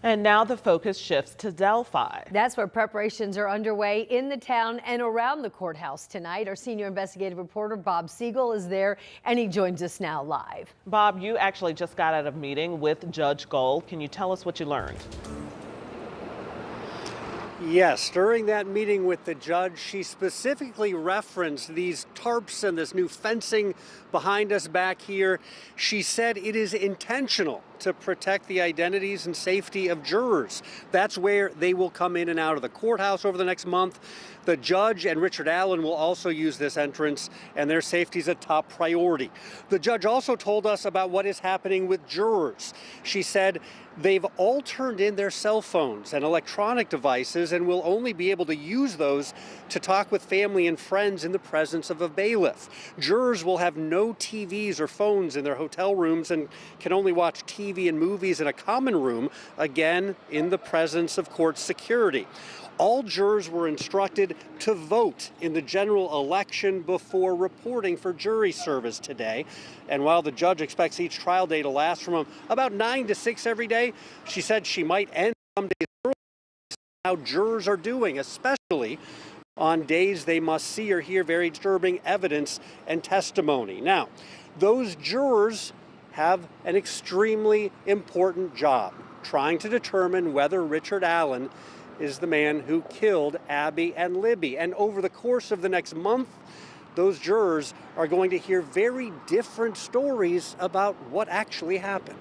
And now the focus shifts to Delphi. That's where preparations are underway in the town and around the courthouse tonight. Our senior investigative reporter Bob Segall is there, and he joins us now live. Bob, you actually just got out of a meeting with Judge Gold. Can you tell us what you learned? Yes, during that meeting with the judge, she specifically referenced these tarps and this new fencing behind us back here. She said it is intentional to protect the identities and safety of jurors. That's where they will come in and out of the courthouse over the next month. The judge and Richard Allen will also use this entrance, and their safety is a top priority. The judge also told us about what is happening with jurors. She said they've all turned in their cell phones and electronic devices and will only be able to use those to talk with family and friends in the presence of a bailiff. Jurors will have no TVs or phones in their hotel rooms and can only watch TV and movies in a common room, again, in the presence of court security. All jurors were instructed to vote in the general election before reporting for jury service today. And while the judge expects each trial day to last from about 9 to 6 every day, she said she might end some days early. How jurors are doing, especially on days they must see or hear very disturbing evidence and testimony. Now, those jurors have an extremely important job, trying to determine whether Richard Allen is the man who killed Abby and Libby. And over the course of the next month, those jurors are going to hear very different stories about what actually happened.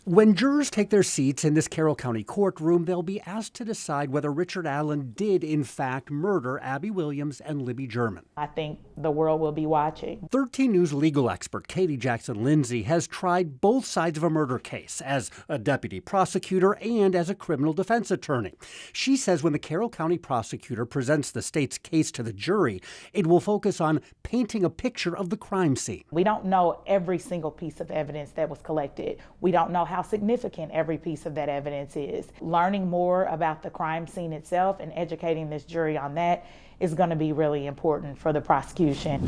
When jurors take their seats in this Carroll County courtroom, they'll be asked to decide whether Richard Allen did, in fact, murder Abby Williams and Libby German. I think the world will be watching. 13 News legal expert Katie Jackson-Lindsay has tried both sides of a murder case as a deputy prosecutor and as a criminal defense attorney. She says when the Carroll County prosecutor presents the state's case to the jury, it will focus on painting a picture of the crime scene. We don't know every single piece of evidence that was collected. We don't know how significant every piece of that evidence is. Learning more about the crime scene itself and educating this jury on that is going to be really important for the prosecution.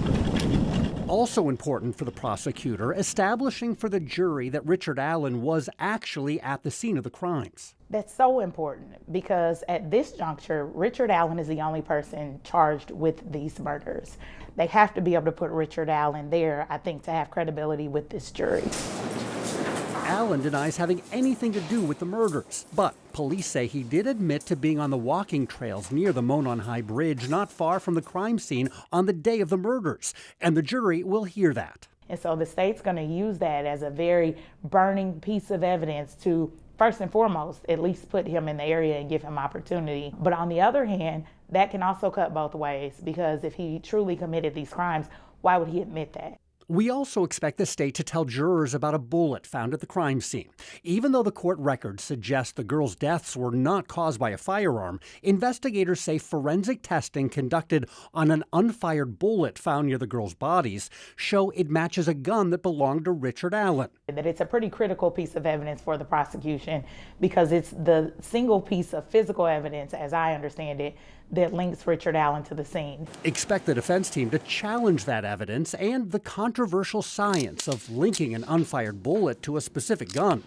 Also important for the prosecutor, establishing for the jury that Richard Allen was actually at the scene of the crimes. That's so important because at this juncture, Richard Allen is the only person charged with these murders. They have to be able to put Richard Allen there, I think, to have credibility with this jury. Allen denies having anything to do with the murders, but police say he did admit to being on the walking trails near the Monon High Bridge, not far from the crime scene, on the day of the murders, and the jury will hear that. And so the state's going to use that as a very burning piece of evidence to, first and foremost, at least put him in the area and give him opportunity. But on the other hand, that can also cut both ways, because if he truly committed these crimes, why would he admit that? We also expect the state to tell jurors about a bullet found at the crime scene. Even though the court records suggest the girls' deaths were not caused by a firearm, investigators say forensic testing conducted on an unfired bullet found near the girls' bodies show it matches a gun that belonged to Richard Allen. That it's a pretty critical piece of evidence for the prosecution because it's the single piece of physical evidence, as I understand it, that links Richard Allen to the scene. Expect the defense team to challenge that evidence and the controversial science of linking an unfired bullet to a specific gun.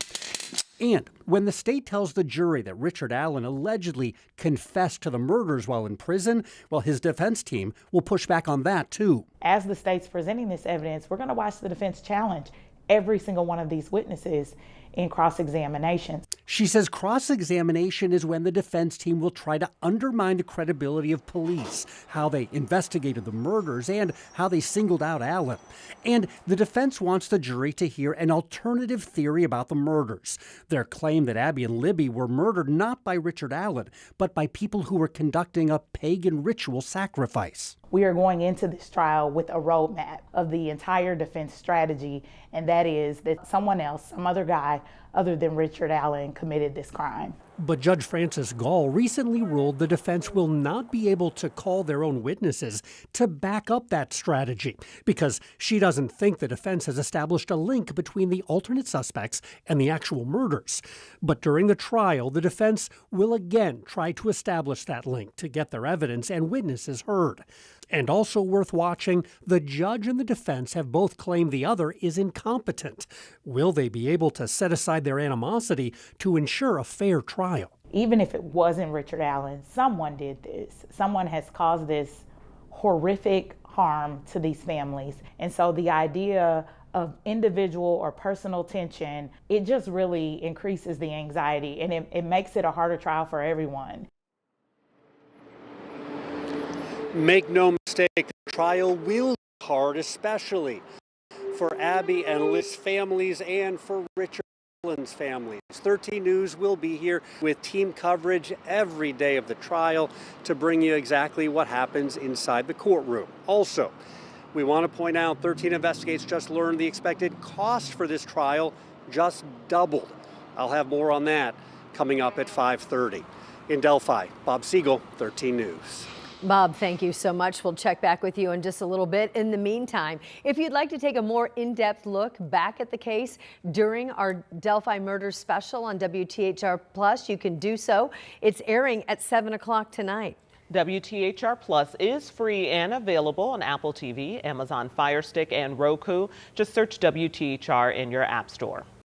And when the state tells the jury that Richard Allen allegedly confessed to the murders while in prison, well, his defense team will push back on that too. As the state's presenting this evidence, we're going to watch the defense challenge every single one of these witnesses in cross-examination. She says cross-examination is when the defense team will try to undermine the credibility of police, how they investigated the murders, and how they singled out Allen. And the defense wants the jury to hear an alternative theory about the murders. Their claim that Abby and Libby were murdered not by Richard Allen, but by people who were conducting a pagan ritual sacrifice. We are going into this trial with a roadmap of the entire defense strategy, and that is that someone else, some other guy other than Richard Allen, committed this crime. But Judge Frances Gall recently ruled the defense will not be able to call their own witnesses to back up that strategy because she doesn't think the defense has established a link between the alternate suspects and the actual murders. But during the trial, the defense will again try to establish that link to get their evidence and witnesses heard. And also worth watching, the judge and the defense have both claimed the other is incompetent. Will they be able to set aside their animosity to ensure a fair trial? Even if it wasn't Richard Allen, someone did this. Someone has caused this horrific harm to these families. And so the idea of individual or personal tension, it just really increases the anxiety, and it makes it a harder trial for everyone. Make no mistake, the trial will be hard, especially for Abby and Liz's families and for Richard Allen's families. 13 News will be here with team coverage every day of the trial to bring you exactly what happens inside the courtroom. Also, we want to point out 13 Investigates just learned the expected cost for this trial just doubled. I'll have more on that coming up at 5:30. In Delphi, Bob Segall, 13 News. Bob, thank you so much. We'll check back with you in just a little bit. In the meantime, if you'd like to take a more in-depth look back at the case during our Delphi Murder Special on WTHR Plus, you can do so. It's airing at 7 o'clock tonight. WTHR Plus is free and available on Apple TV, Amazon Fire Stick, and Roku. Just search WTHR in your app store.